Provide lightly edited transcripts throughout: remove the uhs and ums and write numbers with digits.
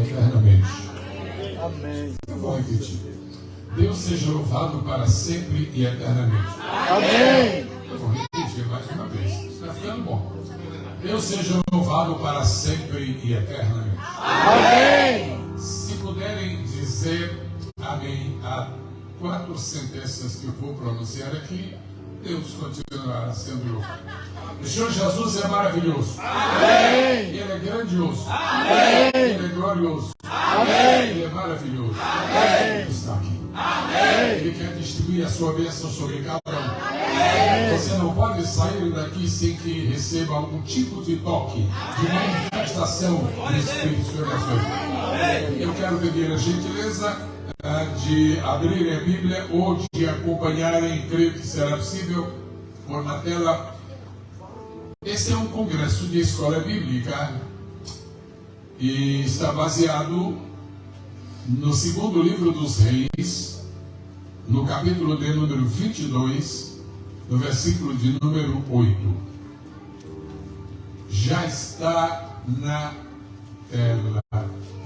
eternamente. Amém. Eu vou repetir. Deus seja louvado para sempre e eternamente. Amém. Eu vou repetir mais uma vez. Está ficando bom. Deus seja louvado para sempre e eternamente. Amém. Se puderem dizer amém a 4 sentenças que eu vou pronunciar aqui, Deus continuará sendo louvado. O Senhor Jesus é maravilhoso. Amém. Ele é grandioso. Amém. Ele é glorioso. Amém. Ele é maravilhoso. Amém. Ele está aqui. Amém. Ele quer distribuir a sua bênção sobre cada um. Amém. Você não pode sair daqui sem que receba algum tipo de toque, de manifestação do Espírito sobre a sua vida. Eu quero pedir a gentileza de abrirem a Bíblia ou de acompanharem, creio que será possível, por na tela. Esse é um congresso de escola bíblica e está baseado no segundo livro dos Reis, no capítulo de número 22, no versículo de número 8. Já está na tela.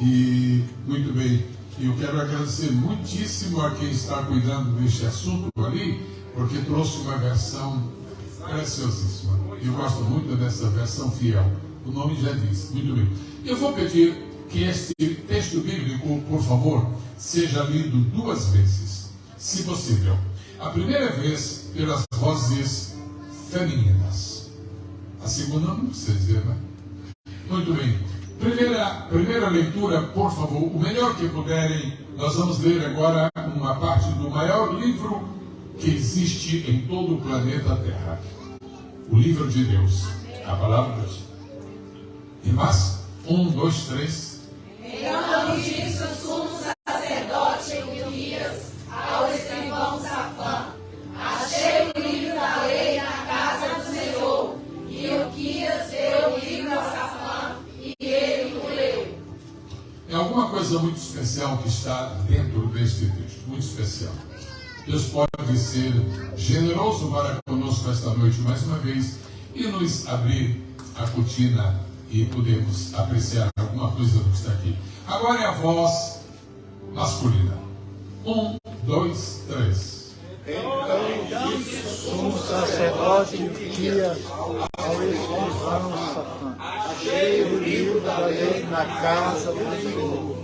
E, muito bem, eu quero agradecer muitíssimo a quem está cuidando deste assunto ali, porque trouxe uma versão preciosíssima. Eu gosto muito dessa versão fiel. O nome já diz. Muito bem. Eu vou pedir que este texto bíblico, por favor, seja lido 2 vezes, se possível. A primeira vez pelas vozes femininas. A segunda não precisa dizer, né? Muito bem. Primeira leitura, por favor, o melhor que puderem. Nós vamos ler agora uma parte do maior livro que existe em todo o planeta Terra. O livro de Deus, a palavra de Deus. E mais, 1, 2, 3. Então disse o sumo sacerdote Uzias ao escrivão Safã: achei o livro da lei na casa do Senhor. E Uzias deu o livro a Safã, e ele o leu. É alguma coisa muito especial que está dentro deste texto, muito especial. Deus pode ser generoso para conosco esta noite mais uma vez e nos abrir a cortina e podemos apreciar alguma coisa do que está aqui. Agora é a voz masculina. 1, 2, 3. Então disse o sumo sacerdote Uzias ao escrivão Safã: achei o livro da lei na casa do Senhor.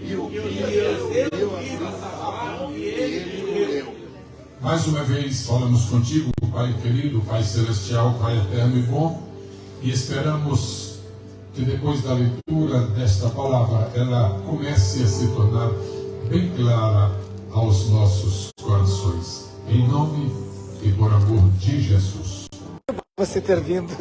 E Uzias deu a livro a Safã, e ele o leu. Mais uma vez falamos contigo, Pai querido, Pai celestial, Pai eterno e bom, e esperamos que depois da leitura desta palavra ela comece a se tornar bem clara aos nossos corações. Em nome e por amor de Jesus. Você ter vindo.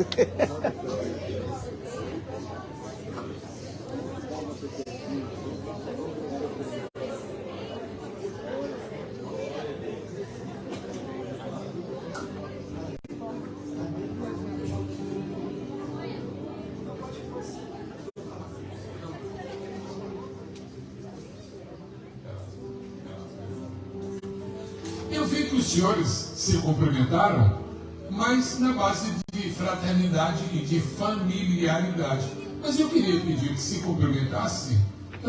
Eu vi que os senhores se cumprimentaram, mas na base de fraternidade e de familiaridade. Mas eu queria pedir que se cumprimentasse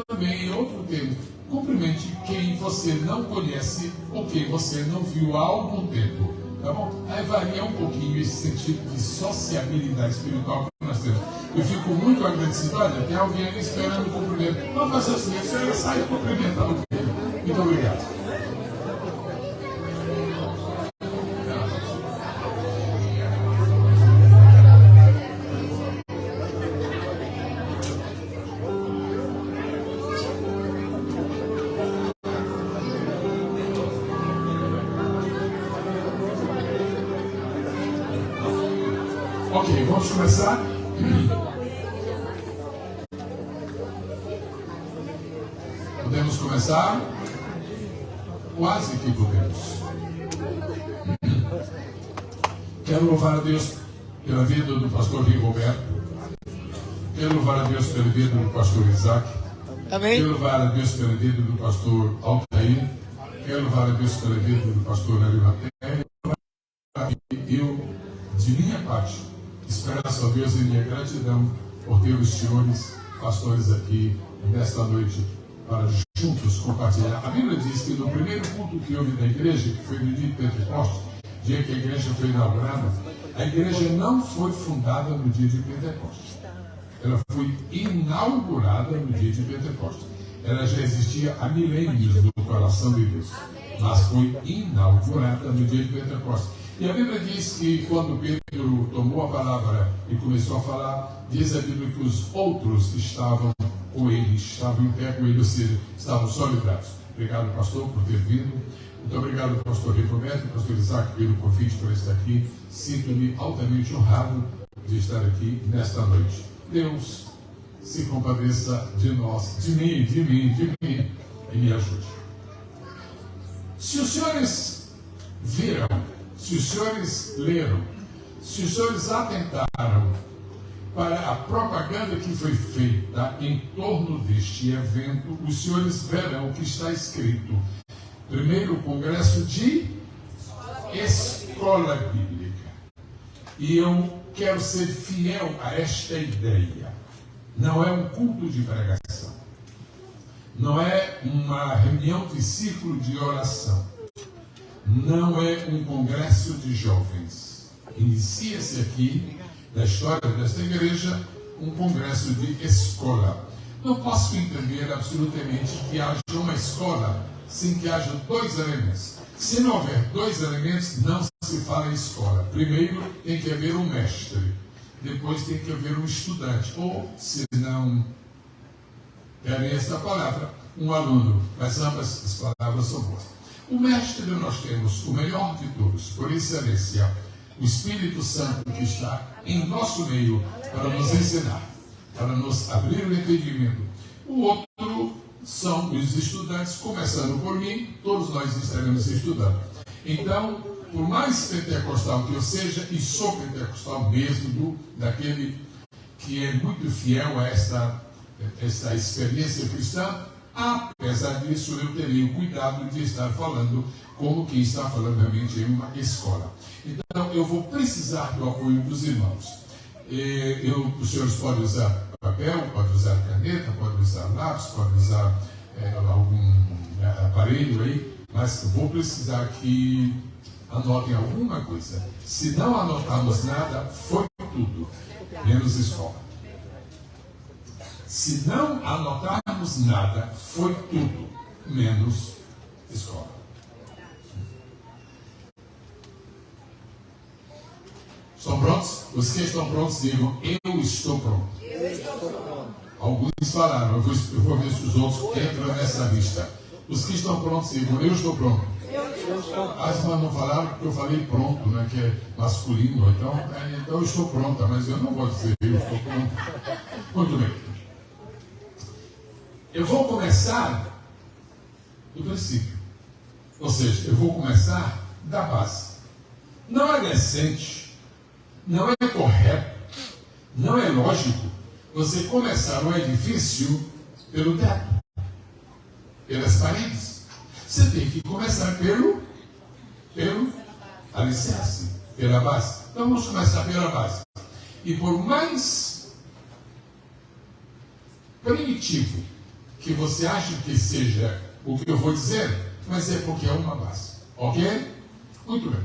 também em outro termo. Cumprimente quem você não conhece ou quem você não viu há algum tempo. Tá bom? Aí varia um pouquinho esse sentido de sociabilidade espiritual que nós temos. Eu fico muito agradecido. Olha, tem alguém ali esperando o cumprimento. Vamos fazer assim, a senhora sai e cumprimenta o filho. Muito obrigado. Ok, vamos começar? Podemos começar? Quase que podemos. Quero louvar a Deus pela vida do pastor Rigoberto. Quero louvar a Deus pela vida do pastor Isaac. Amém. Quero louvar a Deus pela vida do pastor Altair. Quero louvar a Deus pela vida do pastor Arimateia. Eu, de minha parte, expresso a Deus em minha gratidão por ter os senhores pastores aqui nesta noite para juntos compartilhar. A Bíblia diz que no primeiro culto que houve da igreja, que foi no dia de Pentecostes, dia que a igreja foi inaugurada, a igreja não foi fundada no dia de Pentecostes. Ela foi inaugurada no dia de Pentecostes. Ela já existia há milênios no coração de Deus, mas foi inaugurada no dia de Pentecostes. E a Bíblia diz que quando Pedro tomou a palavra e começou a falar, diz a Bíblia que os outros estavam com ele, estavam em pé com ele, ou seja, estavam solidários. Obrigado, pastor, por ter vindo. Muito obrigado, pastor Roberto, pastor Isaac, pelo convite para estar aqui. Sinto-me altamente honrado de estar aqui nesta noite. Deus se compadeça de nós, de mim, e me ajude. Se os senhores viram, se os senhores leram, se os senhores atentaram para a propaganda que foi feita em torno deste evento, os senhores verão que está escrito: primeiro Congresso de Escola Bíblica. E eu quero ser fiel a esta ideia. Não é um culto de pregação. Não é uma reunião de círculo de oração. Não é um congresso de jovens. Inicia-se aqui, na história desta igreja, um congresso de escola. Não posso entender absolutamente que haja uma escola sem que haja dois elementos. Se não houver dois elementos, não se fala em escola. Primeiro tem que haver um mestre, depois tem que haver um estudante, ou, se não querem essa palavra, um aluno. Mas ambas as palavras são boas. O mestre nós temos, o melhor de todos, por excelência, o Espírito Santo que está em nosso meio para nos ensinar, para nos abrir o entendimento. O outro são os estudantes, começando por mim, todos nós estaremos estudando. Então, por mais pentecostal que eu seja, e sou pentecostal mesmo, daquele que é muito fiel a esta experiência cristã, apesar disso, eu terei o cuidado de estar falando como quem está falando realmente em uma escola. Então, eu vou precisar do apoio dos irmãos. Os senhores podem usar papel, podem usar caneta, podem usar lápis, podem usar algum aparelho aí, mas eu vou precisar que anotem alguma coisa. Se não anotarmos nada, foi tudo, menos escola. Se não anotarmos nada, foi tudo, menos escola. Estão prontos? Os que estão prontos digam: eu estou pronto. Eu estou pronto. Alguns falaram, eu vou ver se os outros entram nessa lista. Os que estão prontos digam: eu estou pronto. As irmãs não falaram porque eu falei pronto, né, que é masculino. Então eu estou pronta, mas eu não vou dizer eu estou pronto. Muito bem. Eu vou começar do princípio. Ou seja, eu vou começar da base. Não é decente, não é correto, não é lógico você começar um edifício pelo teto, pelas paredes. Você tem que começar pelo alicerce, pela base. Então vamos começar pela base. E por mais primitivo que você acha que seja o que eu vou dizer, mas é porque é uma base. Ok? Muito bem.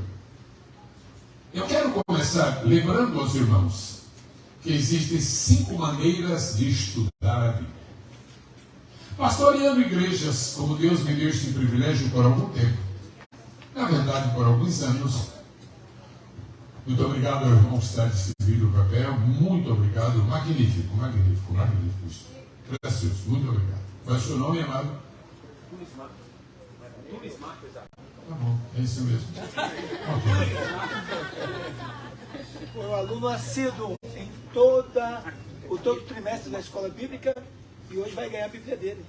Eu quero começar lembrando aos irmãos que existem 5 maneiras de estudar a Bíblia. Pastoreando igrejas, como Deus me deu este privilégio por algum tempo, na verdade por alguns anos. Muito obrigado ao irmão que está distribuindo o papel. Muito obrigado. Magnífico. Precioso. Muito obrigado. Qual é o seu nome, amado? Tá bom, é isso mesmo. Okay. Foi um aluno assíduo em todo trimestre da escola bíblica e hoje vai ganhar a Bíblia dele.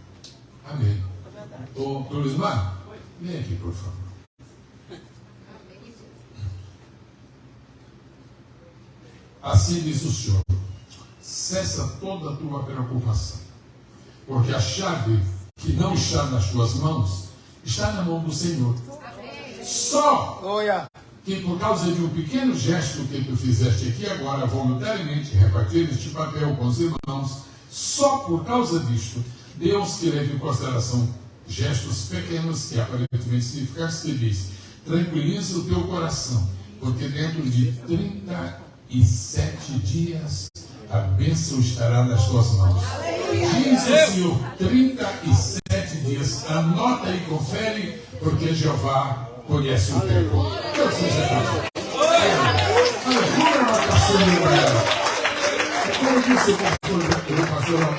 Amém. É verdade. Ô, Luizmar, vem aqui, por favor. Assim diz o Senhor: cessa toda a tua preocupação, porque a chave que não está nas tuas mãos está na mão do Senhor. Só que por causa de um pequeno gesto que tu fizeste aqui agora, voluntariamente repartir este papel com os irmãos, só por causa disto, Deus que leva em consideração gestos pequenos que aparentemente significantes, que diz: tranquiliza o teu coração, porque dentro de 37 dias a bênção estará nas tuas mãos. Diz o Senhor, 37 dias. Anota e confere, porque Jeová conhece o tempo. Deus seja grato. Como disse o pastor,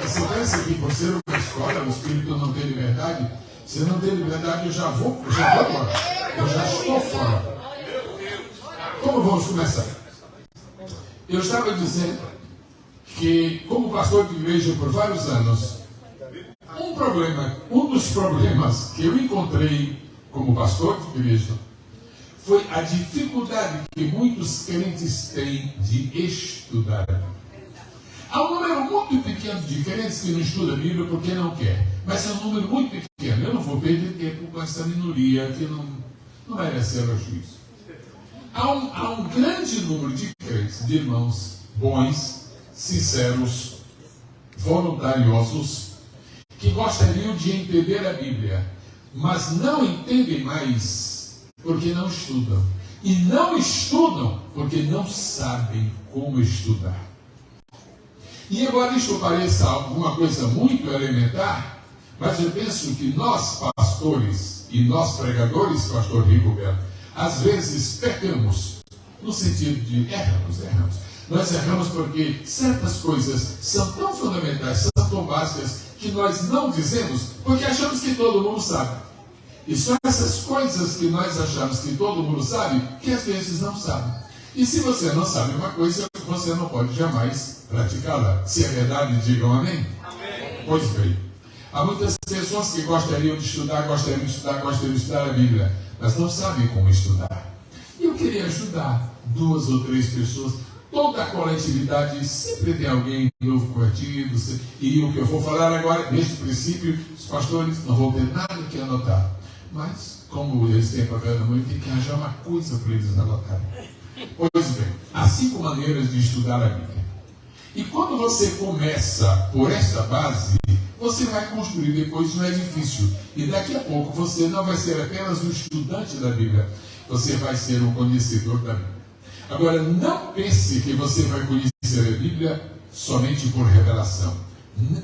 você pensa que por ser uma escola, o Espírito não tem liberdade? Se não tem liberdade, eu já vou embora. Eu já estou fora. Como vamos começar? Eu estava dizendo que, como pastor de igreja por vários anos, um dos problemas que eu encontrei como pastor de igreja foi a dificuldade que muitos crentes têm de estudar a Bíblia. Há um número muito pequeno de crentes que não estuda a Bíblia porque não quer, mas é um número muito pequeno. Eu não vou perder tempo com essa minoria que não merece elogio. Há um grande número de crentes, de irmãos bons, sinceros, voluntariosos, que gostariam de entender a Bíblia, mas não entendem mais porque não estudam. E não estudam porque não sabem como estudar. E embora isto pareça alguma coisa muito elementar, mas eu penso que nós pastores e nós pregadores, pastor Rigoberto, às vezes pecamos, no sentido de erramos. Nós erramos porque certas coisas são tão fundamentais, são tão básicas, que nós não dizemos porque achamos que todo mundo sabe. E são essas coisas que nós achamos que todo mundo sabe, que às vezes não sabe. E se você não sabe uma coisa, você não pode jamais praticá-la. Se é verdade, digam amém. Amém. Pois bem, há muitas pessoas que gostariam de estudar a Bíblia, mas não sabem como estudar. E eu queria ajudar 2 ou 3 pessoas. Toda a coletividade sempre tem alguém novo convertido. E o que eu vou falar agora, desde o princípio, os pastores não vão ter nada que anotar. Mas, como eles têm papel na mão, tem que arranjar uma coisa para eles anotarem. Pois bem, há 5 maneiras de estudar a Bíblia. E quando você começa por esta base, você vai construir depois um edifício. E daqui a pouco você não vai ser apenas um estudante da Bíblia, você vai ser um conhecedor da Bíblia. Agora, não pense que você vai conhecer a Bíblia somente por revelação.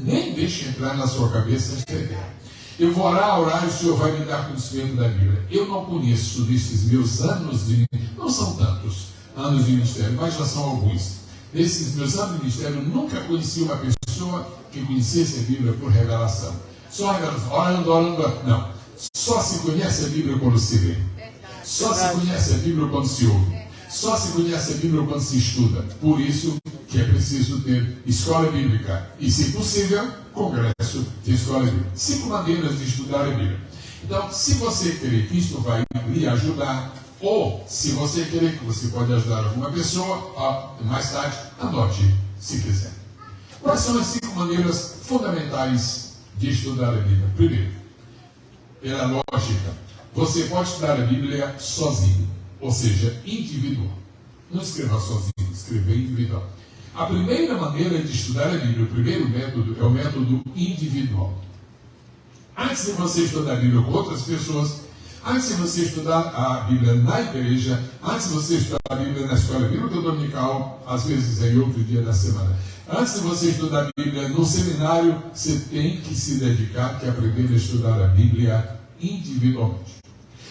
Nem deixe entrar na sua cabeça esta ideia. Eu vou orar e o Senhor vai me dar conhecimento da Bíblia. Eu não conheço nesses meus anos de... Não são tantos anos de ministério, mas já são alguns. Nesses meus anos de ministério, eu nunca conheci uma pessoa que conhecesse a Bíblia por revelação. Só revelação, orando. Não. Só se conhece a Bíblia quando se lê. Só se conhece a Bíblia quando se ouve. Só se conhece a Bíblia quando se estuda. Por isso que é preciso ter escola bíblica. E, se possível, congresso de escola bíblica. 5 maneiras de estudar a Bíblia. Então, se você querer que isto vai lhe ajudar, ou se você querer que você pode ajudar alguma pessoa, mais tarde, anote, se quiser. Quais são as 5 maneiras fundamentais de estudar a Bíblia? Primeiro, pela lógica, você pode estudar a Bíblia sozinho. Ou seja, individual. Não escreva sozinho, escreva individual. A primeira maneira de estudar a Bíblia, o primeiro método, é o método individual. Antes de você estudar a Bíblia com outras pessoas, antes de você estudar a Bíblia na igreja, antes de você estudar a Bíblia na escola bíblica dominical, às vezes em outro dia da semana, antes de você estudar a Bíblia no seminário, você tem que se dedicar, que aprender a estudar a Bíblia individualmente.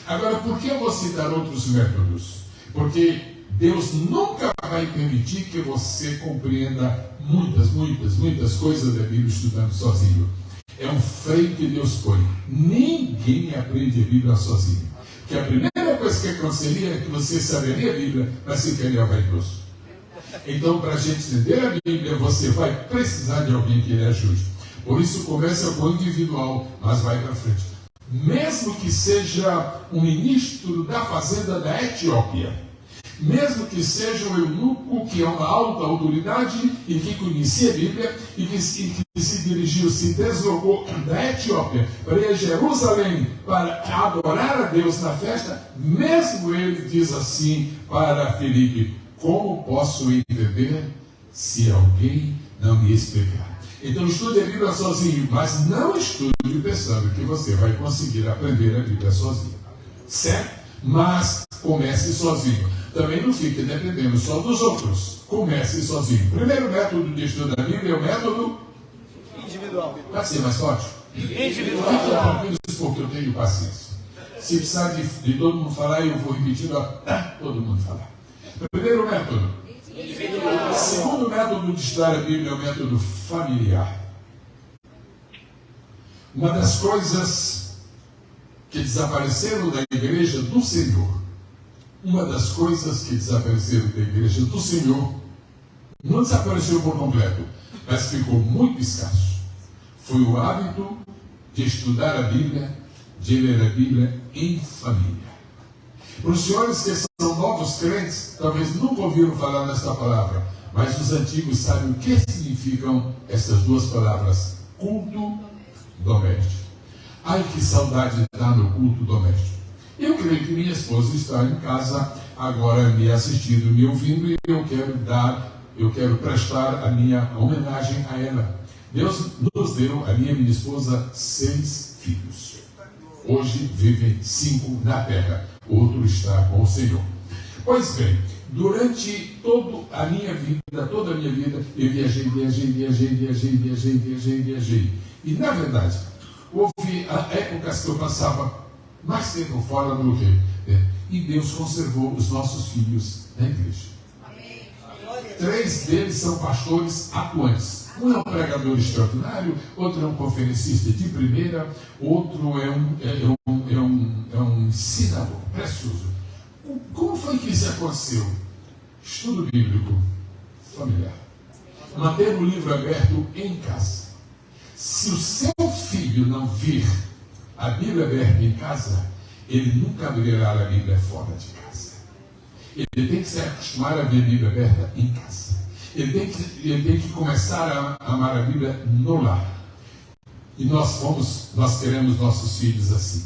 Agora, por que eu vou citar outros métodos? Porque Deus nunca vai permitir que você compreenda muitas coisas da Bíblia estudando sozinho. É um freio que Deus põe. Ninguém aprende a Bíblia sozinho. Que a primeira coisa que aconselharia é que você saberia a Bíblia, mas se queria vaidoso. Então, para a gente entender a Bíblia, você vai precisar de alguém que lhe ajude. Por isso, começa com o individual, mas vai para frente. Mesmo que seja um ministro da fazenda da Etiópia, mesmo que seja um eunuco que é uma alta autoridade e que conhecia a Bíblia e que se deslocou da Etiópia para ir a Jerusalém para adorar a Deus na festa, mesmo ele diz assim para Filipe: como posso entender se alguém não me explicar? Então estude a Bíblia sozinho, mas não estude pensando que você vai conseguir aprender a Bíblia sozinho. Certo? Mas comece sozinho. Também não fique dependendo só dos outros. Comece sozinho. O primeiro método de estudo da Bíblia é o método individual. Pode ser mais forte? Individual. Porque eu tenho paciência. Se precisar de todo mundo falar, eu vou repetindo até todo mundo falar. Primeiro método. Individual. Segundo método de estudar a Bíblia é o método familiar. Uma das coisas que desapareceram da igreja do Senhor, não desapareceu por completo, mas ficou muito escasso. Foi o hábito de estudar a Bíblia, de ler a Bíblia em família. Para os senhores que são novos crentes, talvez nunca ouviram falar nesta palavra, mas os antigos sabem o que significam essas duas palavras: culto doméstico. Ai, que saudade de estar no culto doméstico. Eu creio que minha esposa está em casa agora me assistindo, me ouvindo, e eu quero prestar a minha homenagem a ela. Deus nos deu, a minha esposa, 6 filhos. Hoje vivem 5 na terra. Outro está com o Senhor. Pois bem, durante toda a minha vida, eu viajei. E, na verdade, houve épocas que eu passava mais tempo fora do que. E Deus conservou os nossos filhos na igreja. 3 deles são pastores atuantes. Um é um pregador extraordinário, outro é um conferencista de primeira, outro é um ensinador precioso. Como foi que isso aconteceu? Estudo bíblico familiar. Manter o livro aberto em casa. Se o seu filho não vir a Bíblia aberta em casa, ele nunca abrirá a Bíblia fora de casa. Ele tem que se acostumar a ver a Bíblia aberta em casa. Ele tem que começar a amar a Bíblia no lar. E nós queremos nossos filhos assim.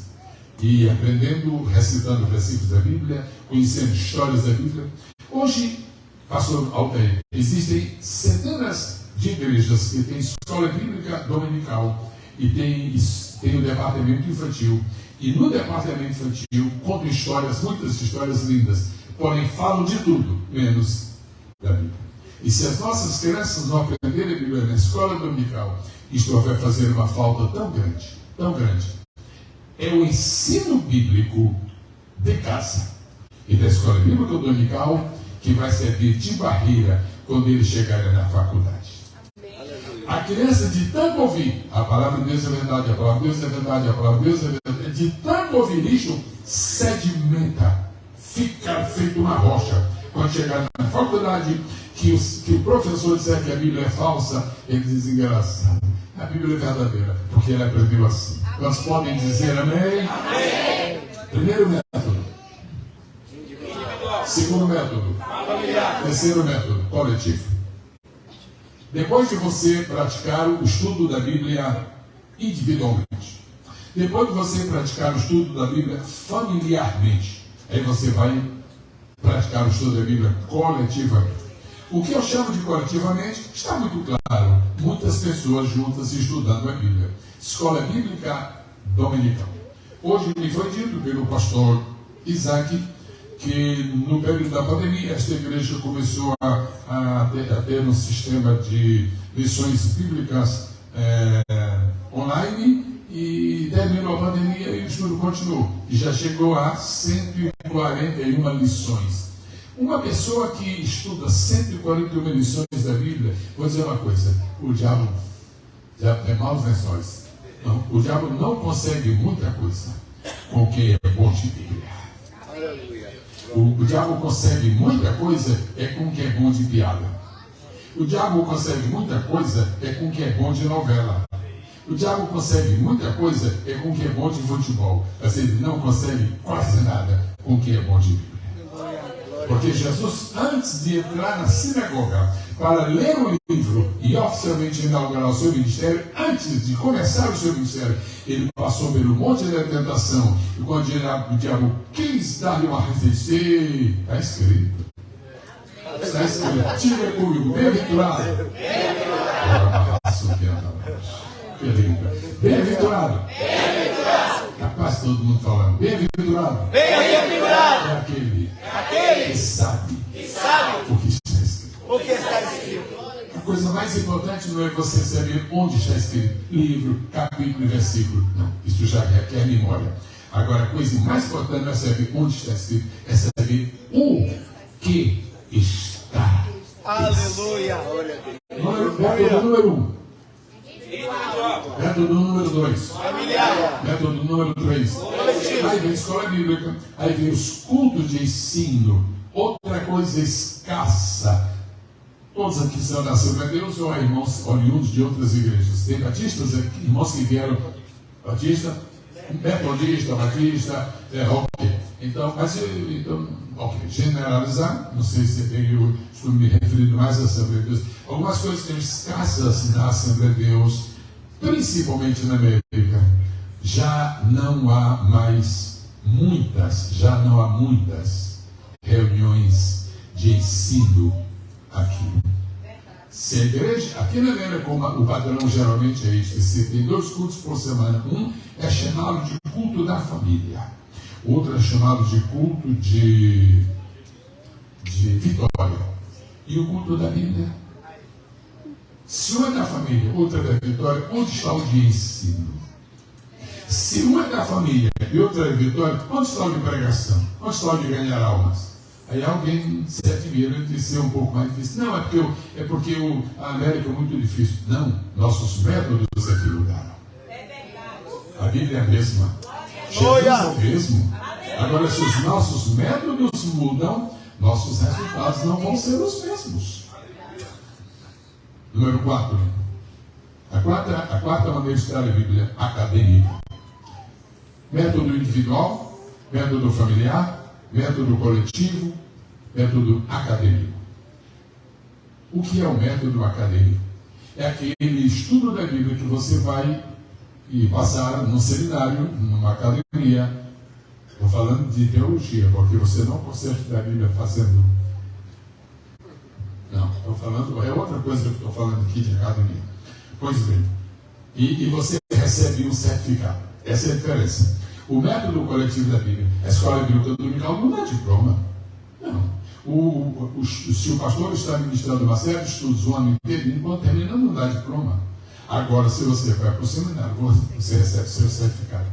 E aprendendo, recitando versículos da Bíblia, conhecendo histórias da Bíblia. Hoje, pastor Altair, existem centenas de igrejas que têm escola bíblica dominical e tem o departamento infantil. E no departamento infantil contam histórias, muitas histórias lindas, porém falam de tudo, menos da Bíblia. E se as nossas crianças não aprenderem a Bíblia na escola dominical, isto vai fazer uma falta tão grande, tão grande. É o ensino bíblico de casa e da escola bíblica dominical que vai servir de barreira quando eles chegarem na faculdade. A criança, de tanto ouvir a palavra de Deus é verdade, a palavra de Deus é verdade, a palavra de Deus é verdade, de tanto ouvir isso, sedimenta, fica feito uma rocha. Quando chegar na faculdade, que o professor disser que a Bíblia é falsa, ele diz: engraçado, a Bíblia é verdadeira, porque ele aprendeu assim. Nós podem dizer amém? Amém. Primeiro método. Segundo método. Terceiro método, coletivo. Depois de você praticar o estudo da Bíblia individualmente, depois de você praticar o estudo da Bíblia familiarmente, aí você vai praticar o estudo da Bíblia coletivamente. O que eu chamo de coletivamente está muito claro. Muitas pessoas juntas estudando a Bíblia. Escola Bíblica Dominical. Hoje me foi dito pelo pastor Isaac que no período da pandemia esta igreja começou a ter um sistema de lições bíblicas online, e terminou a pandemia e o estudo continuou. E já chegou a 141 lições. Uma pessoa que estuda 141 lições da Bíblia, vou dizer uma coisa: o diabo tem maus lençóis. Não, o diabo não consegue muita coisa com quem é bom de Bíblia. O diabo consegue muita coisa com quem é bom de piada. O diabo consegue muita coisa com quem é bom de novela. O diabo consegue muita coisa com quem é bom de futebol. Mas ele não consegue quase nada com quem é bom de Bíblia. Porque Jesus, antes de entrar na sinagoga para ler o livro e oficialmente inaugurar o seu ministério, antes de começar o seu ministério, ele passou pelo monte da tentação. E quando o diabo quis dar-lhe uma receita, está escrito. Está escrito. Diga comigo, bem-aventurado Que lindo. Bem-aventurado. Capaz todo mundo falando. Bem-aventurado. É aquele que sabe o que está escrito. A coisa mais importante não é você saber onde está escrito, livro, capítulo e versículo. Não, isso já requer memória. Agora, a coisa mais importante não é saber onde está escrito, é saber o que está. Aleluia. Método número 1. Método número 2. Método número 3. Aí vem a escola bíblica. Aí vem os cultos de ensino. Outra coisa escassa. Todos aqui são da Assembleia de Deus ou irmãos oriundos de outras igrejas? Tem batistas aqui, irmãos que vieram batista, metodista, batista, ok. Então, ok, generalizar, não sei se eu estou me referindo mais à Assembleia de Deus. Algumas coisas que são escassas na Assembleia de Deus, principalmente na América, já não há muitas reuniões de ensino aqui. Se a igreja, aqui na América, como o padrão geralmente é este, você tem 2 cultos por semana. Um é chamado de culto da família. Outro é chamado de culto de vitória. E o culto da Bíblia. Se um é da família, outro é da vitória, onde está o de ensino? Se um é da família e outro é da vitória, onde está o de pregação? Onde está o de ganhar almas? Aí alguém se admira de ser um pouco mais difícil. Não, é porque a América é muito difícil. Não, nossos métodos é que mudaram. A Bíblia é a mesma. Jesus é o mesmo. Agora, se os nossos métodos mudam, nossos resultados não vão ser os mesmos. Número 4. A quarta maneira de estudar a Bíblia, acadêmica. Método individual, método familiar, método coletivo, método acadêmico. O que é o método acadêmico? É aquele estudo da Bíblia que você vai e passar num seminário, numa academia. Estou falando de teologia, porque você não consegue estudar a Bíblia fazendo. Não, estou falando, é outra coisa que eu estou falando aqui de academia. Pois bem, e você recebe um certificado. Essa é a diferença. O método coletivo da Bíblia, a escola bíblica dominical não dá diploma. Não. Se o pastor está ministrando uma série de estudos o ano inteiro, enquanto termina, não dá diploma. Agora, se você vai para o seminário, você recebe seu certificado.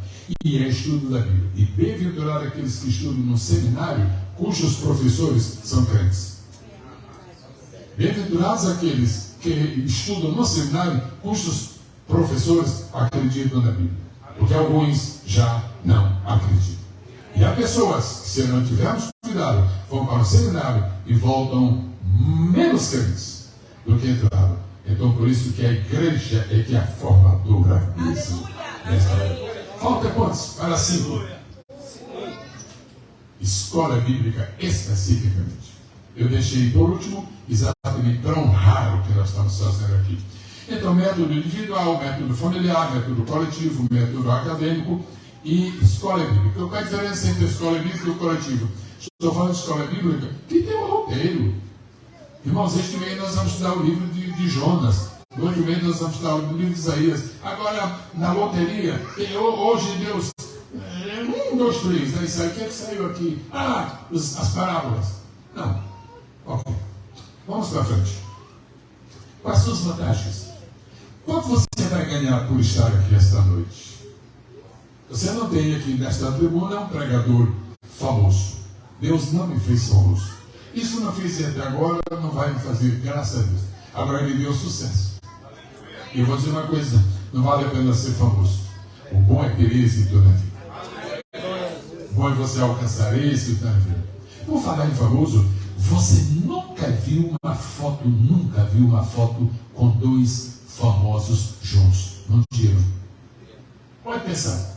E é estudo da Bíblia. E bem-aventurado aqueles que estudam no seminário, cujos professores são crentes. Bem-aventurados aqueles que estudam no seminário, cujos professores acreditam na Bíblia. Porque alguns já não acreditam. E há pessoas que, se não tivermos cuidado, vão para o seminário e voltam menos crentes do que entraram. Então, por isso que a igreja é que é a formadora mesmo. Falta quantos? Para 5. Escola bíblica especificamente. Eu deixei por último, exatamente para honrar o que nós estamos fazendo aqui. Então, método individual, método familiar, método coletivo, método acadêmico e escola bíblica. Qual é a diferença entre a escola bíblica e o coletivo? Estou falando de escola bíblica que tem um roteiro. Irmãos, este mês nós vamos estudar o livro de Jonas. No outro mês nós vamos estudar o livro de Isaías. Agora, na loteria, hoje Deus... 1, 2, 3. Aí sai, o que é que saiu aqui? As parábolas. Não. Ok. Vamos para frente. Quais são as vantagens? Quanto você vai ganhar por estar aqui esta noite? Você não tem aqui nesta tribuna um pregador famoso. Deus não me fez famoso. Isso não fiz até agora, não vai me fazer, graças a Deus. Agora me deu sucesso. E eu vou dizer uma coisa, não vale a pena ser famoso. O bom é ter êxito na vida. O bom é você alcançar êxito na vida. Por falar em famoso, você nunca viu uma foto com 2 famosos juntos. Não tiram. Pode pensar.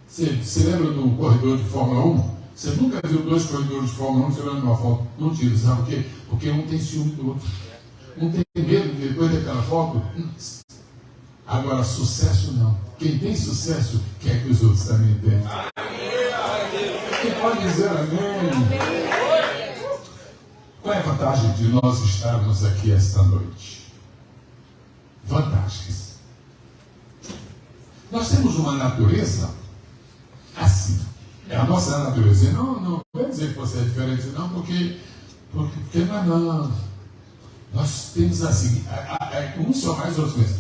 Você lembra do corredor de Fórmula 1? Você nunca viu 2 corredores de Fórmula 1 tirando uma foto? Não tira. Sabe por quê? Porque um tem ciúme do outro. Um tem medo de depois daquela foto. Agora, sucesso não. Quem tem sucesso quer que os outros também tenham. Quem pode dizer amém? Qual é a vantagem de nós estarmos aqui esta noite? Nós temos uma natureza assim. É a nossa natureza. E não vai dizer que você é diferente, não, porque não. Nós temos assim, uns são mais, outros menos.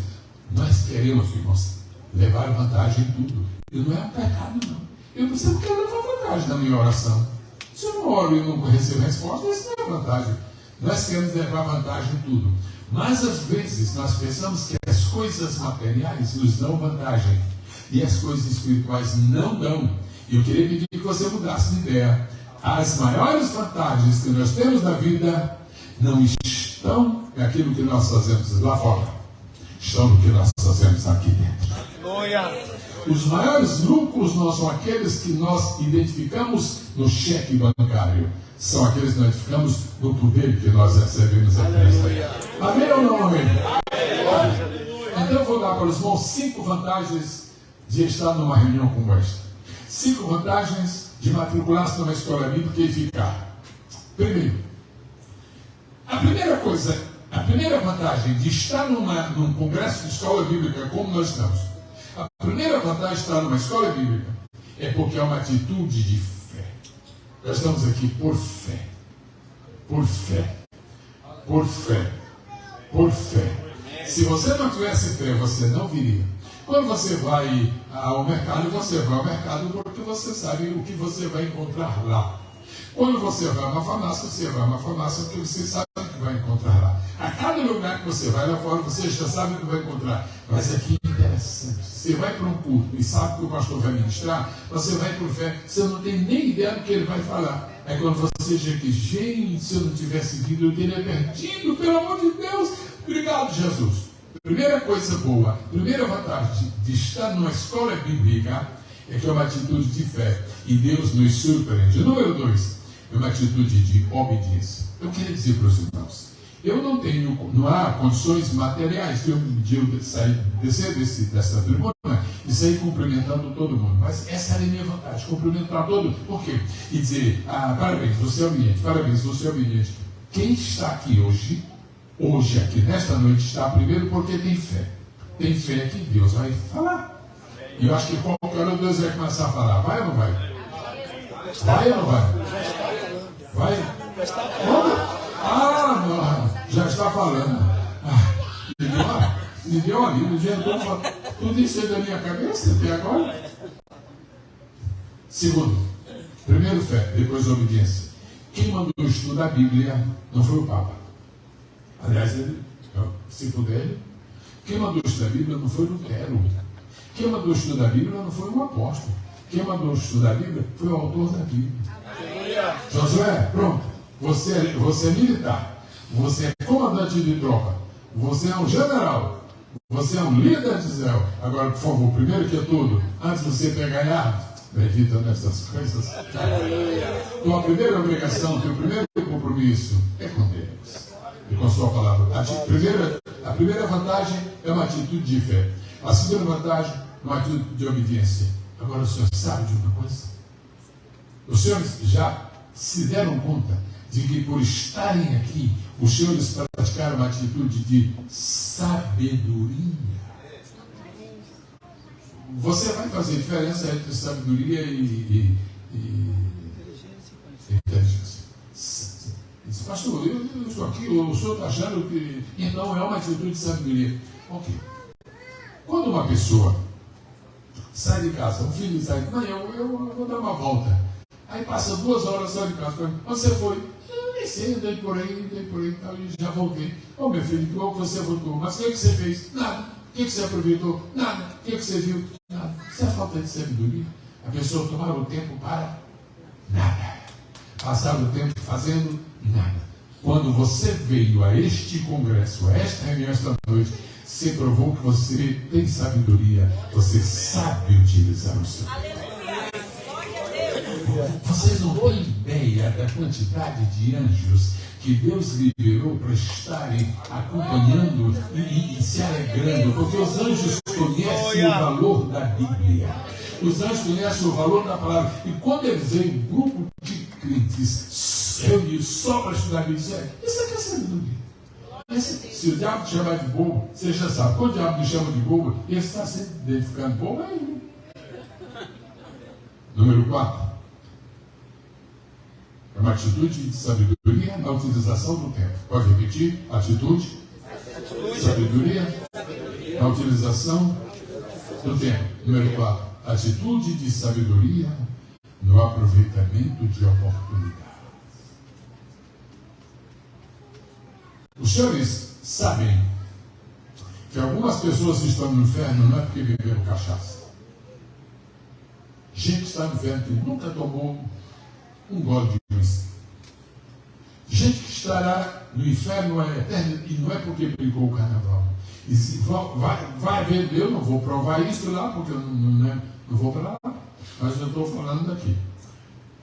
Nós queremos, irmãos, levar vantagem em tudo. E não é um pecado, não. Eu preciso querer levar vantagem na minha oração. Se eu não oro e não recebo resposta, isso não é vantagem. Nós queremos levar vantagem em tudo. Mas às vezes nós pensamos que as coisas materiais nos dão vantagem. E as coisas espirituais não dão. E eu queria pedir que você mudasse de ideia. As maiores vantagens que nós temos na vida não estão naquilo que nós fazemos lá fora. Estão no que nós fazemos aqui dentro. Os maiores lucros não são aqueles que nós identificamos no cheque bancário. São aqueles que nós identificamos no poder que nós recebemos em Cristo. Amém ou não amém? Então eu vou dar para os irmãos 5 vantagens de estar numa reunião como esta. 5 vantagens de matricular-se numa escola bíblica e ficar. Primeiro, a primeira vantagem de estar num congresso de escola bíblica como nós estamos, a primeira vantagem de estar numa escola bíblica é porque é uma atitude de fé. Nós estamos aqui por fé. Por fé. Por fé. Por fé. Se você não tivesse fé, você não viria. Quando você vai ao mercado, você vai ao mercado porque você sabe o que você vai encontrar lá. Quando você vai a uma farmácia, você vai a uma farmácia porque você sabe o que vai encontrar lá. A cada lugar que você vai lá fora, você já sabe o que vai encontrar. Mas aqui é interessante. Você vai para um culto e sabe que o pastor vai ministrar, você vai por fé, você não tem nem ideia do que ele vai falar. Aí quando você chega aqui, gente, se eu não tivesse vindo, eu teria perdido, pelo amor de Deus. Obrigado, Jesus. Primeira coisa boa, primeira vantagem de estar numa escola bíblica é que é uma atitude de fé. E Deus nos surpreende. Número 2, é uma atitude de obediência. Eu queria dizer para os irmãos, não há condições materiais de eu descer dessa tribuna e sair cumprimentando todo mundo. Mas essa é a minha vantagem, cumprimentar todo mundo. Por quê? E dizer, parabéns, você é obediente, parabéns, você é obediente. Quem está aqui hoje aqui nesta noite, está primeiro porque tem fé. Tem fé que Deus vai falar. E eu acho que qualquer hora Deus vai começar a falar. Vai ou não vai? Vai ou não vai? Vai? Não, já está falando. Me deu ali, me deu tudo isso é da minha cabeça até agora. Segundo, primeiro fé, depois obediência. Quem mandou estudar a Bíblia não foi o Papa. Aliás, se puder, quem mandou estudar a Bíblia não foi Lutero. Quem mandou estudar a Bíblia não foi um apóstolo. Quem mandou estudar a Bíblia foi o autor da Bíblia. Josué, pronto. Você é militar. Você é comandante de tropa. Você é um general. Você é um líder de Israel. Agora, por favor, primeiro que tudo, antes de você pegar em armas, medita nessas coisas. Tua primeira obrigação, teu primeiro compromisso é com Deus. E com a sua palavra. A primeira vantagem é uma atitude de fé. A segunda vantagem é uma atitude de obediência. Agora o senhor sabe de uma coisa? Os senhores já se deram conta de que por estarem aqui, os senhores praticaram uma atitude de sabedoria. Você vai fazer diferença entre sabedoria e inteligência. Diz, pastor, eu estou aqui, o senhor está achando que... Então é uma atitude de sabedoria. Ok. Quando uma pessoa sai de casa, um filho sai de casa, eu vou dar uma volta. Aí passa 2 horas, sai de casa. Onde você foi? Eu nem sei, andei por aí, e já voltei. Ô meu filho, que bom que você voltou. Mas o que você fez? Nada. O que você aproveitou? Nada. O que você viu? Nada. Isso é falta de sabedoria. A pessoa tomar o tempo para nada. Passar o tempo fazendo nada. Quando você veio a este congresso, a esta reunião esta noite, você provou que você tem sabedoria. Você sabe utilizar o seu. Vocês não têm ideia da quantidade de anjos que Deus liberou para estarem acompanhando e se alegrando, porque os anjos conhecem o valor da Bíblia. Os anjos conhecem o valor da palavra. E quando eles veem um grupo de crentes reunidos só para estudar a Bíblia, isso aqui é sabedoria. Se o diabo te chamar de bobo, você já sabe. Quando o diabo me chama de bobo, ele está sempre identificando bobo aí. Número 4. É uma atitude de sabedoria na utilização do tempo. Pode repetir? Atitude, sabedoria na utilização do tempo. Número 4. Atitude de sabedoria no aproveitamento de oportunidades. Os senhores sabem que algumas pessoas estão no inferno não é porque beberam cachaça. Gente que está no inferno que nunca tomou um gole de uísque. Gente que estará no inferno eterno e não é porque brincou o carnaval. E se vai haver, eu não vou provar isso lá, porque eu não vou para lá, mas eu estou falando daqui.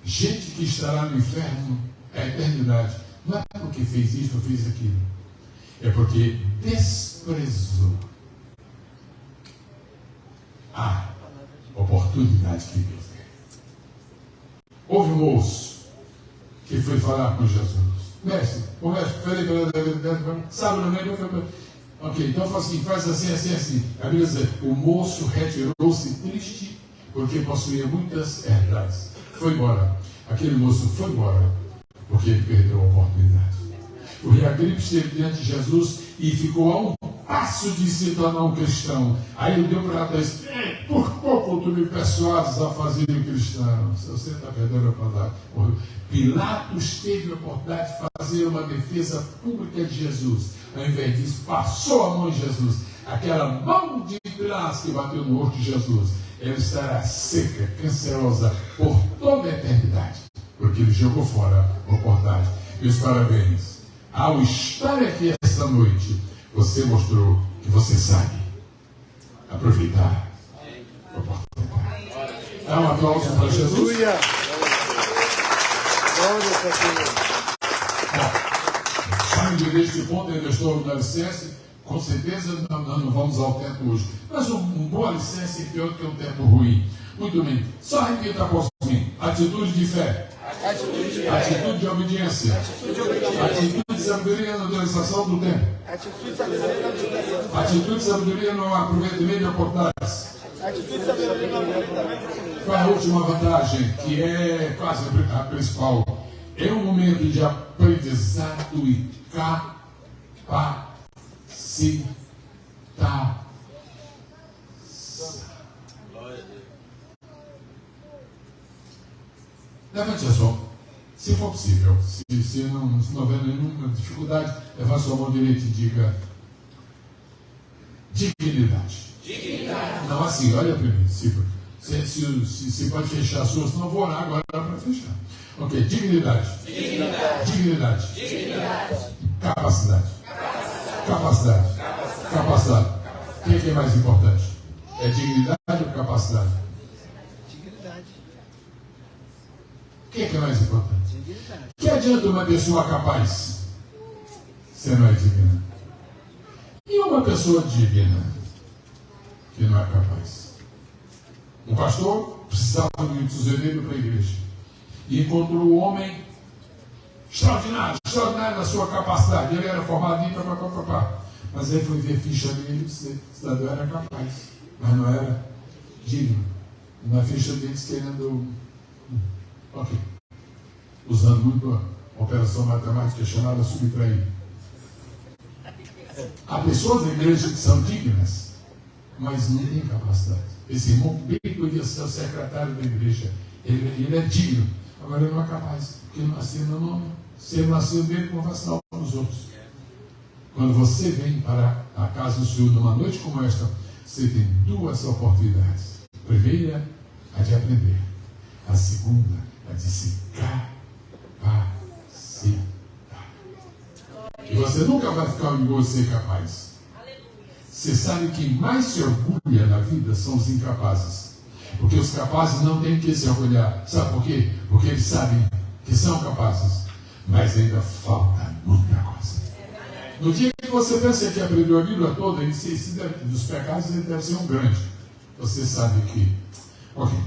Gente que estará no inferno a eternidade, não é porque fez isso ou fez aquilo, é porque desprezou a oportunidade que Deus deu. Houve um moço que foi falar com Jesus. Mestre, falei para ele, sabe no meio, ok, então faz assim. A Bíblia diz, o moço retirou-se triste porque possuía muitas herdades. Foi embora. Aquele moço foi embora porque ele perdeu a oportunidade. O rei Agripa esteve diante de Jesus e ficou a um passo de se tornar um cristão. Aí ele deu para trás, por pouco tu me persuades a fazer um cristão. Se você está perdendo a oportunidade. Pilatos teve a oportunidade de fazer uma defesa pública de Jesus. Ao invés disso, passou a mão em Jesus. Aquela mão de Pilatos que bateu no rosto de Jesus, ela estará seca, cancerosa por toda a eternidade, porque ele jogou fora a oportunidade. Meus parabéns. Ao estar aqui esta noite, você mostrou que você sabe aproveitar a oportunidade. Dá um aplauso para Jesus. Saindo deste ponto, ainda estou no alicerce. Com certeza não vamos ao tempo hoje. Mas um bom alicerce é pior que um tempo ruim. Muito bem. Só repita após mim. Atitude de fé. Atitude de obediência. Atitude de sabedoria na utilização do tempo. Atitude de sabedoria no aproveitamento de oportunidades. Qual é a última vantagem, que é quase a principal? É um momento de aprendizado e capacidade. Levante a sua mão, se for possível. Se não houver nenhuma dificuldade, levante a sua mão direita e diga dignidade. Não assim, olha para mim. Se pode fechar as suas, não vou orar agora para fechar. Ok, dignidade. Capacidade. O que é mais importante? É dignidade ou capacidade? Dignidade. O que é mais importante? Que adianta uma pessoa capaz se não é digna? E uma pessoa digna que não é capaz? Um pastor precisava de um tesoureiro para a igreja e encontrou um homem extraordinário na sua capacidade. Ele era formado em papapá. Mas aí foi ver a ficha dele e o cidadão era capaz, mas não era digno. Na ficha deles querendo, usando muito a operação matemática chamada subtrair. Há pessoas da igreja que são dignas, mas não têm capacidade. Esse irmão bem podia ser o secretário da igreja. Ele é digno, agora ele não é capaz, porque ele não nasceu no nome. Se ele nasceu dele, como vai salvar os outros. Quando você vem para a casa do Senhor numa noite como esta, você tem duas oportunidades. A primeira, a de aprender. A segunda, a de se capacitar. E você nunca vai ficar orgulhoso de ser capaz. Você sabe que quem mais se orgulha na vida são os incapazes. Porque os capazes não têm que se orgulhar. Sabe por quê? Porque eles sabem que são capazes. Mas ainda falta muita coisa. No dia que você pensa que aprendeu a Bíblia toda, dos pecados ele deve ser um grande. Você sabe que... Ok.